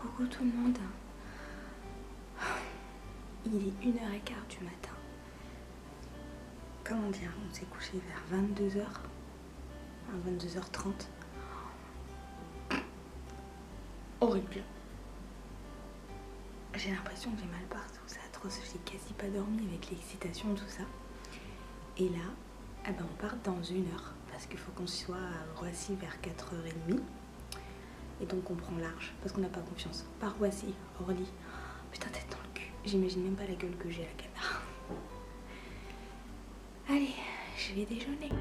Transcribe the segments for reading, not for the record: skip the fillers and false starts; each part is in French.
Coucou tout le monde. Il est 1h15 du matin. Comment dire, on s'est couché vers 22h, 22h30. Horrible. J'ai l'impression que j'ai mal partout, c'est atroce. J'ai quasi pas dormi avec l'excitation, tout ça. Et là, eh ben on part dans 1 heure parce qu'il faut qu'on soit à Roissy vers 4h30. Et donc on prend large parce qu'on n'a pas confiance. Par Roissy, Orly. Putain, tête dans le cul. J'imagine même pas la gueule que j'ai à la caméra. Allez, je vais déjeuner.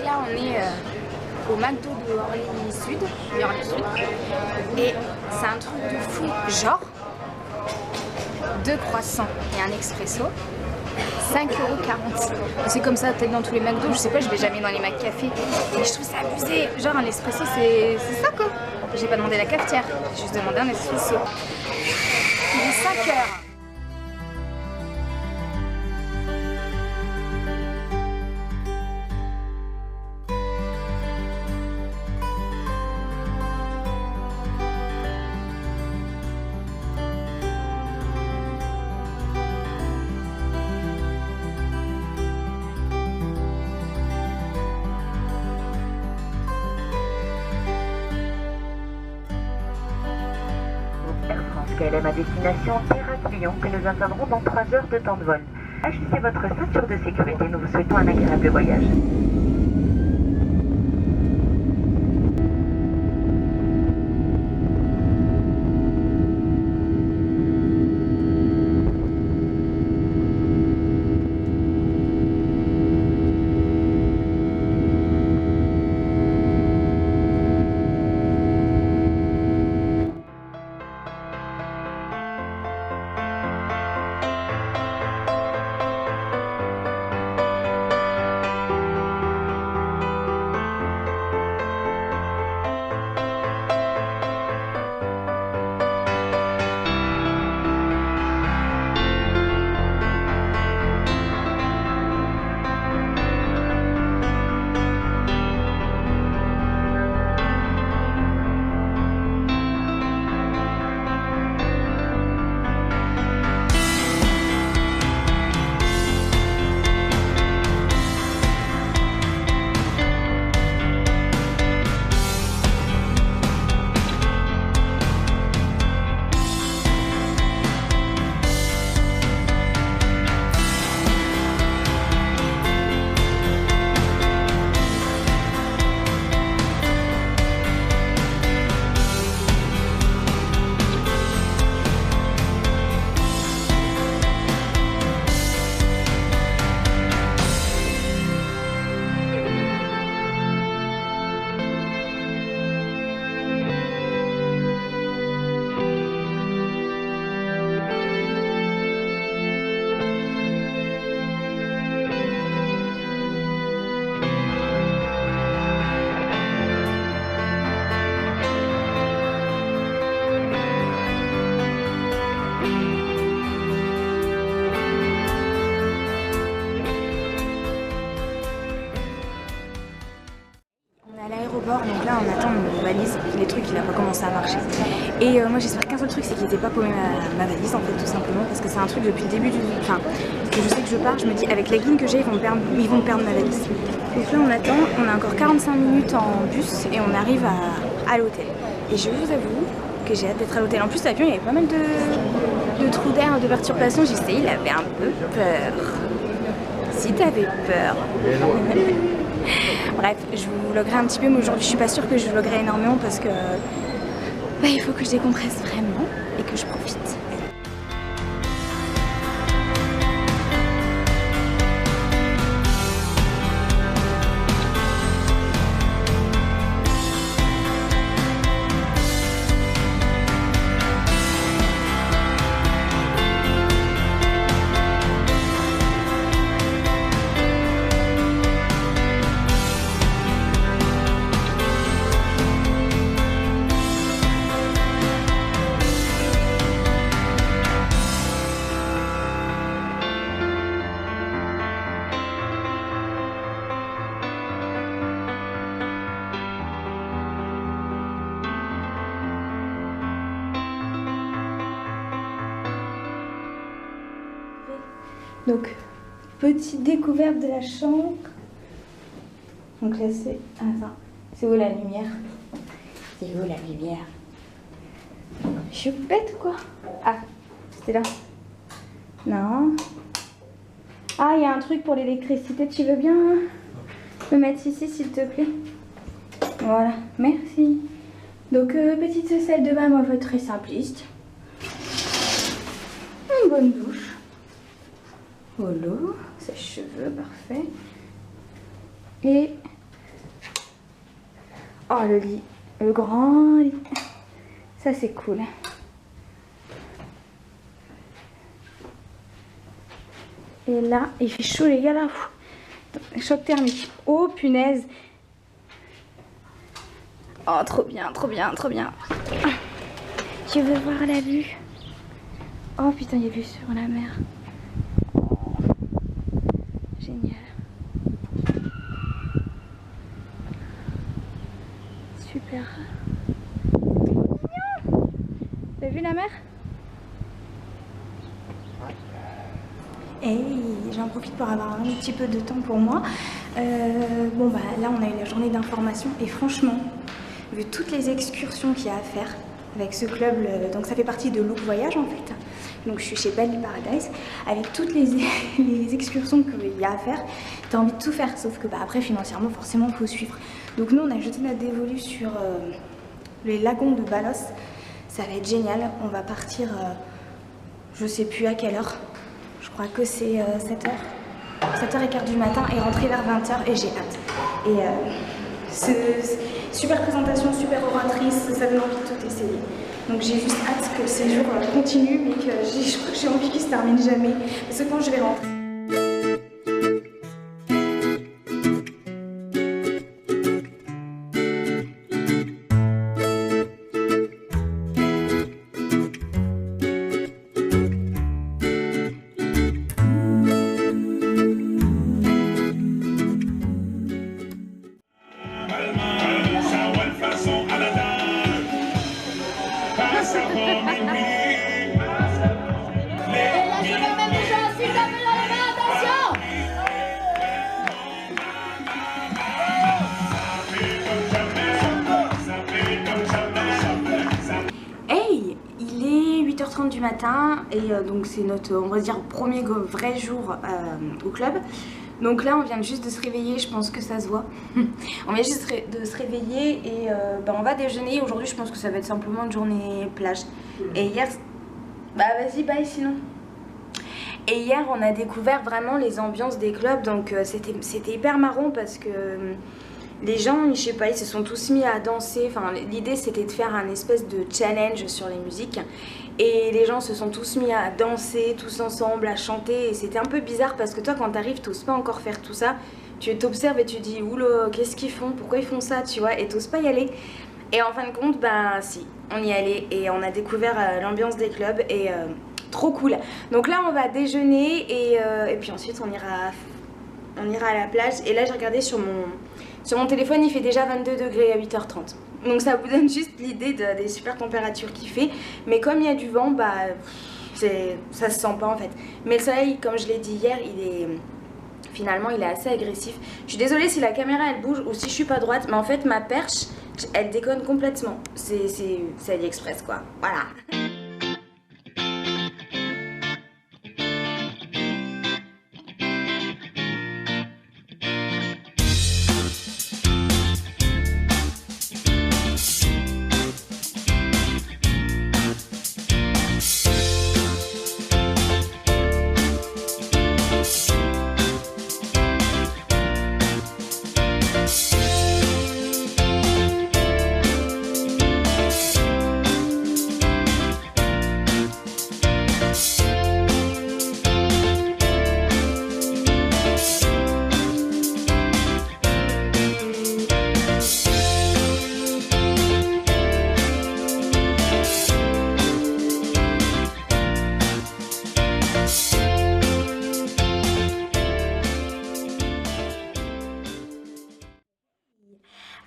Là on est au McDo de Orly Sud, et c'est un truc de fou, genre 2 croissants et un expresso, 5,40 €. C'est comme ça peut-être dans tous les McDo, je sais pas, je vais jamais dans les McCafé, mais je trouve ça abusé. Genre un espresso c'est ça quoi. J'ai pas demandé la cafetière, j'ai juste demandé un espresso. Il est 5 h. KLM à destination Terrasse-Lyon que nous atteindrons dans 3 heures de temps de vol. Ajustez votre ceinture de sécurité, nous vous souhaitons un agréable voyage. Donc là on attend nos valises, les trucs il a pas commencé à marcher. Et moi j'espère qu'un seul truc, c'est qu'il n'était pas paumé ma valise en fait, tout simplement, parce que c'est un truc depuis le début enfin, que je sais que je pars, je me dis avec la guine que j'ai ils vont me perdre ma valise. Donc là on attend, on a encore 45 minutes en bus et on arrive à l'hôtel. Et je vous avoue que j'ai hâte d'être à l'hôtel. En plus l'avion il y avait pas mal de trous d'air, de perturbations, j'essayais, il avait un peu peur. Si t'avais peur. Bref, je vous vloguerai un petit peu, mais aujourd'hui je suis pas sûre que je vloguerai énormément parce que il faut que je décompresse vraiment et que je profite. Donc, petite découverte de la chambre. Donc là, c'est... Attends, c'est où la lumière? C'est où la lumière? Je suis bête ou quoi? Ah, c'était là. Non. Ah, il y a un truc pour l'électricité. Tu veux bien me mettre ici, s'il te plaît? Voilà, merci. Donc, petite salle de bain, moi, très simpliste. Une bonne douche. Holo, sèche-cheveux, parfait. Et... oh, le lit. Le grand lit. Ça, c'est cool. Et là, il fait chaud, les gars, là. Choc thermique. Oh, punaise. Oh, trop bien, trop bien, trop bien. Je veux voir la vue. Oh, putain, il y a vue sur la mer. Génial. Super. T'as vu la mer? Et j'en profite pour avoir un petit peu de temps pour moi. Bon bah là on a eu la journée d'information et franchement, vu toutes les excursions qu'il y a à faire avec ce club, donc ça fait partie de Look Voyage en fait. Donc je suis chez Bali Paradise, avec toutes les excursions qu'il y a à faire, t'as envie de tout faire, sauf que bah, après financièrement forcément il faut suivre. Donc nous on a jeté notre dévolu sur les lagons de Balos, ça va être génial, on va partir je sais plus à quelle heure, je crois que c'est 7h, 7h15 du matin et rentrer vers 20h et j'ai hâte. Et super présentation, super oratrice, ça donne envie de tout essayer. Donc j'ai juste hâte que le séjour continue, mais que je crois que j'ai envie qu'il se termine jamais. Parce que quand je vais rentrer... Du matin et donc c'est notre, on va dire, premier vrai jour au club. Donc là on vient juste de se réveiller, je pense que ça se voit. On vient juste de se réveiller et on va déjeuner. Aujourd'hui je pense que ça va être simplement une journée plage. Et hier, bah vas-y bye sinon. Et hier on a découvert vraiment les ambiances des clubs, donc c'était hyper marrant parce que les gens, je sais pas, ils se sont tous mis à danser. Enfin, l'idée c'était de faire un espèce de challenge sur les musiques. Et les gens se sont tous mis à danser, tous ensemble, à chanter. Et c'était un peu bizarre parce que toi, quand t'arrives, t'oses pas encore faire tout ça. Tu t'observes et tu dis, oula, qu'est-ce qu'ils font? Pourquoi ils font ça? Tu vois, et t'oses pas y aller. Et en fin de compte, ben si, on y allait. Et on a découvert l'ambiance des clubs. Et trop cool. Donc là, on va déjeuner. Et puis ensuite, on ira à la plage. Et là, j'ai regardé sur mon téléphone, il fait déjà 22 degrés à 8h30. Donc ça vous donne juste l'idée des super températures qu'il fait. Mais comme il y a du vent, bah, ça se sent pas en fait. Mais le soleil, comme je l'ai dit hier, finalement il est assez agressif. Je suis désolée si la caméra elle bouge ou si je suis pas droite. Mais en fait ma perche, elle déconne complètement. C'est AliExpress quoi. Voilà.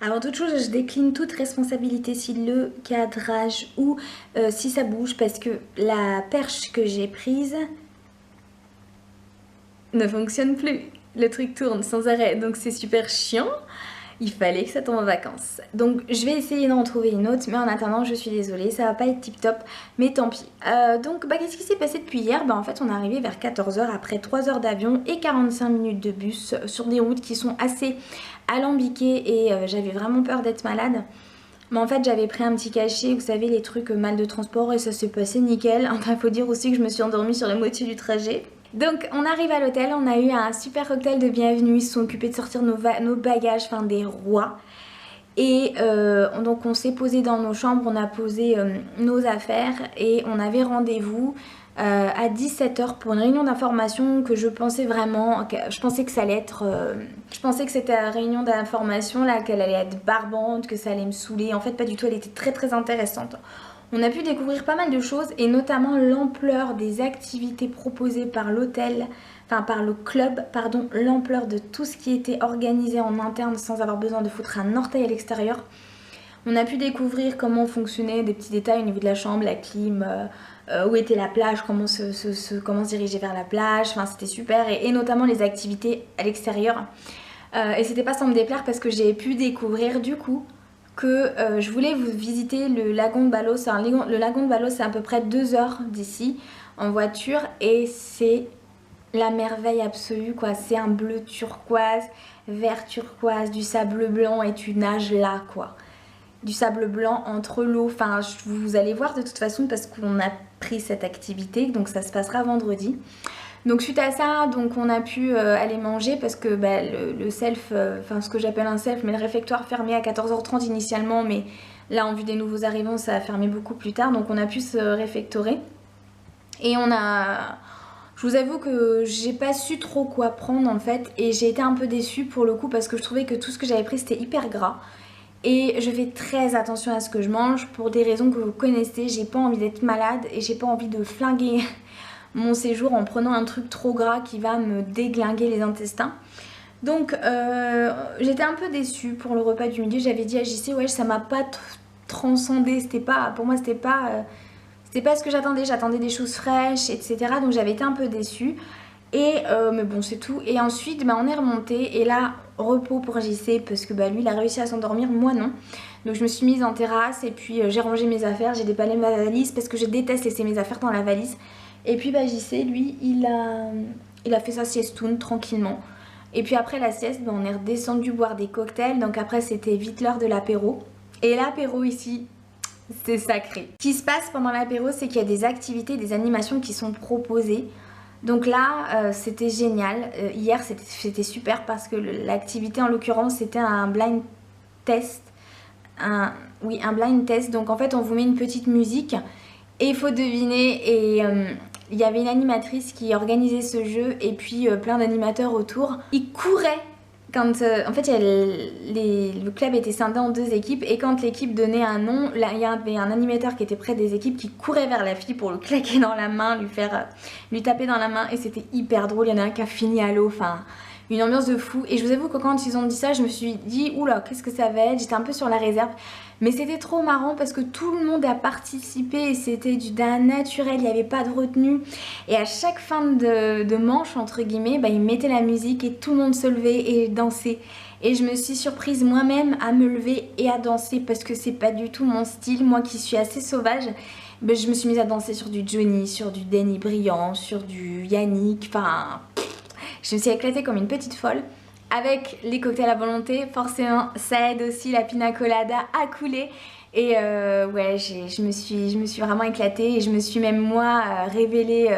Avant toute chose, je décline toute responsabilité si le cadrage ou si ça bouge parce que la perche que j'ai prise ne fonctionne plus. Le truc tourne sans arrêt, donc c'est super chiant. Il fallait que ça tombe en vacances. Donc je vais essayer d'en trouver une autre, mais en attendant je suis désolée, ça va pas être tip top, mais tant pis. Donc qu'est-ce qui s'est passé depuis hier? En fait on est arrivé vers 14 h après 3 heures d'avion et 45 minutes de bus sur des routes qui sont assez alambiquées et j'avais vraiment peur d'être malade. Mais en fait j'avais pris un petit cachet, vous savez les trucs mal de transport et ça s'est passé nickel. Enfin faut dire aussi que je me suis endormie sur la moitié du trajet. Donc on arrive à l'hôtel, on a eu un super cocktail de bienvenue, ils se sont occupés de sortir nos bagages, enfin des rois. Et donc on s'est posé dans nos chambres, on a posé nos affaires et on avait rendez-vous à 17 h pour une réunion d'information que je pensais vraiment, je pensais que ça allait être, je pensais que cette réunion d'information là, qu'elle allait être barbante, que ça allait me saouler. En fait pas du tout, elle était très très intéressante. On a pu découvrir pas mal de choses et notamment l'ampleur des activités proposées par l'hôtel, enfin par le club, pardon, l'ampleur de tout ce qui était organisé en interne sans avoir besoin de foutre un orteil à l'extérieur. On a pu découvrir comment fonctionnaient des petits détails au niveau de la chambre, la clim, où était la plage, comment se diriger vers la plage, enfin c'était super et notamment les activités à l'extérieur. Et c'était pas sans me déplaire parce que j'ai pu découvrir du coup que je voulais vous visiter le lagon de Balos. Le lagon de Balos c'est à peu près 2 heures d'ici en voiture et c'est la merveille absolue quoi. C'est un bleu turquoise, vert turquoise, du sable blanc et tu nages là quoi. Du sable blanc entre l'eau, enfin vous allez voir de toute façon parce qu'on a pris cette activité donc ça se passera vendredi. Donc suite à ça, donc on a pu aller manger parce que le self, enfin ce que j'appelle un self, mais le réfectoire fermait à 14 h 30 initialement, mais là en vue des nouveaux arrivants ça a fermé beaucoup plus tard, donc on a pu se réfectorer. Et je vous avoue que j'ai pas su trop quoi prendre en fait, et j'ai été un peu déçue pour le coup parce que je trouvais que tout ce que j'avais pris c'était hyper gras. Et je fais très attention à ce que je mange pour des raisons que vous connaissez, j'ai pas envie d'être malade et j'ai pas envie de flinguer mon séjour en prenant un truc trop gras qui va me déglinguer les intestins. Donc j'étais un peu déçue pour le repas du midi. J'avais dit à JC, ouais ça m'a pas transcendé, c'était pas, pour moi c'était pas ce que j'attendais. J'attendais des choses fraîches etc. Donc j'avais été un peu déçue. Et mais bon c'est tout. Et ensuite on est remonté et là repos pour JC parce que lui il a réussi à s'endormir, moi non. Donc je me suis mise en terrasse et puis j'ai rangé mes affaires, j'ai déballé ma valise parce que je déteste laisser mes affaires dans la valise. Et puis JC lui il a fait sa siestoune tranquillement. Et puis après la sieste on est redescendu boire des cocktails. Donc après c'était vite l'heure de l'apéro. Et l'apéro ici c'est sacré. Ce qui se passe pendant l'apéro c'est qu'il y a des activités, des animations qui sont proposées. Donc là c'était génial, hier c'était super parce que l'activité en l'occurrence c'était un blind test, un blind test, donc en fait on vous met une petite musique et il faut deviner et il y avait une animatrice qui organisait ce jeu et puis plein d'animateurs autour. Ils couraient quand en fait le club était scindé en 2 équipes et quand l'équipe donnait un nom, là, il y avait un animateur qui était près des équipes qui courait vers la fille pour le claquer dans la main, lui taper dans la main et c'était hyper drôle. Il y en a un qui a fini à l'eau, enfin une ambiance de fou. Et je vous avoue que quand ils ont dit ça, je me suis dit oula qu'est-ce que ça va être, j'étais un peu sur la réserve. Mais c'était trop marrant parce que tout le monde a participé et c'était d'un naturel, il n'y avait pas de retenue. Et à chaque fin de manche, entre guillemets, ils mettaient la musique et tout le monde se levait et dansait. Et je me suis surprise moi-même à me lever et à danser parce que c'est pas du tout mon style. Moi qui suis assez sauvage, je me suis mise à danser sur du Johnny, sur du Danny Briand, sur du Yannick, enfin... Je me suis éclatée comme une petite folle. Avec les cocktails à volonté, forcément, ça aide aussi la pina colada à couler. Et ouais, je me suis vraiment éclatée et je me suis même moi révélée.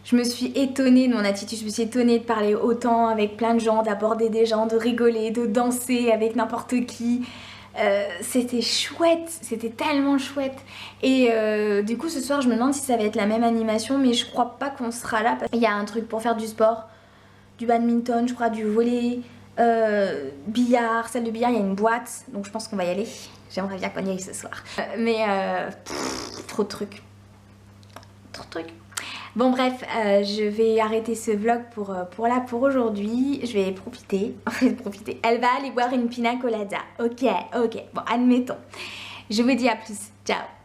Je me suis étonnée de mon attitude, je me suis étonnée de parler autant avec plein de gens, d'aborder des gens, de rigoler, de danser avec n'importe qui. C'était chouette, c'était tellement chouette. Et du coup ce soir je me demande si ça va être la même animation, mais je crois pas qu'on sera là parce qu'il y a un truc pour faire du sport, du badminton, je crois, du volley, billard, salle de billard, il y a une boîte, donc je pense qu'on va y aller. J'aimerais bien qu'on y aille ce soir. Mais trop de trucs. Trop de trucs. Bon bref, je vais arrêter ce vlog pour aujourd'hui. Je vais profiter, Elle va aller boire une pina colada. Ok, bon, admettons. Je vous dis à plus. Ciao.